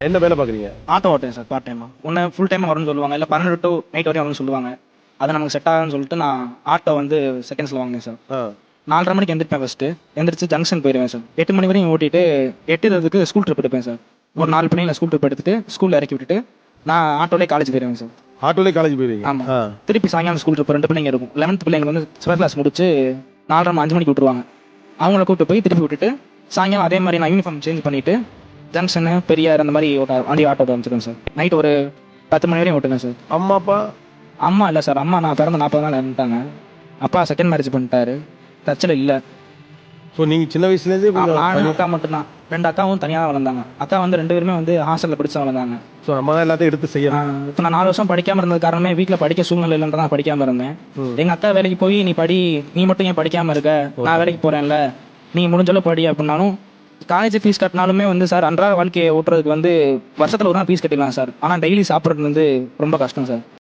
என்ன வேலை பார்க்குறீங்க? ஆட்டோ ஓட்டுறேன் சார் பார்ட் டைமாக. ஒன்று ஃபுல் டைம் வரும்னு சொல்லுவாங்க, இல்லை 12 to நைட் வரையும் வரும்னு சொல்லுவாங்க. அது நமக்கு செட் ஆகுதுன்னு சொல்லிட்டு நான் ஆட்டோ வந்து செகண்ட்ஸில் வாங்கினேன் சார். 4:30 மணிக்கு எந்திரிப்பேன். ஃபஸ்ட்டு எந்திரிச்சு ஜங்ஷன் போயிடுவேன் சார். 8 மணி வரையும் ஓட்டிட்டு 8:20க்கு ஸ்கூல் ட்ரிப் எடுப்பேன் சார். ஒரு 4 பிள்ளைங்களை ஸ்கூல் ட்ரிப் எடுத்துட்டு ஸ்கூலில் இறக்கி விட்டுட்டு நான் ஆட்டோலேயே காலேஜ் போயிடுவேன் சார். ஆட்டோலேயே காலேஜ் போயிருவீங்க? ஆமாம். திருப்பி சாயங்காலம் ஸ்கூல் ட்ரிப் 2 பிள்ளைங்க இருக்கும். 11th பிள்ளைங்க வந்து ஸ்பெஷல் கிளாஸ் முடிச்சு 4:30 5 மணிக்கு விட்டுருவாங்க. அவங்கள கூப்பிட்டு போய் திருப்பி விட்டுட்டு சாயங்காலம் அதே மாதிரி நான் யூனிஃபார்ம் சேஞ்ச் பண்ணிவிட்டு ஜங்ஷனு பெரியார் அந்த மாதிரி வண்டி ஆட்டோ வந்துருக்கேன் சார். நைட் ஒரு 10 மணி வரையும் ஓட்டுவேன் சார். அம்மா அப்பா? அம்மா இல்லை சார். அம்மா நான் பிறந்த 40 நாள் இறந்துட்டாங்க. அப்பா செகண்ட் மேரேஜ் பண்ணிட்டாரு, டச்சில் இல்லை. ஸோ நீங்கள் சின்ன வயசுலேருந்தே நான் அக்கா மட்டும்தான். 2 அக்காவும் தனியாக வளர்ந்தாங்க. அக்கா வந்து 2 பேருமே வந்து ஹாஸ்டலில் படிச்சு வளர்ந்தாங்க. ஸோ நம்ம தான் எல்லாத்தையும் எடுத்து செய்யணும். இப்போ நான் 4 வருஷம் படிக்காமல் இருந்தது காரணமே வீட்டில் படிக்க சூழ்நிலை இல்லைன்றதான் நான் படிக்காமல் இருந்தேன். எங்கள் அக்கா வேலைக்கு போய் நீ படி, நீ மட்டும் ஏன் படிக்காமல் இருக்க, நான் வேலைக்கு போகிறேன்ல, நீ முடிஞ்சளவு படி அப்படின்னாலும் காலேஜ் ஃபீஸ் கட்டினாலுமே வந்து சார் அன்றாட வாழ்க்கையை ஓட்டுறதுக்கு வந்து வருஷத்தில் ஒரு நாள் ஃபீஸ் கட்டிடலாம் சார். ஆனால் டெய்லி சாப்பிட்றது வந்து ரொம்ப கஷ்டம் சார்.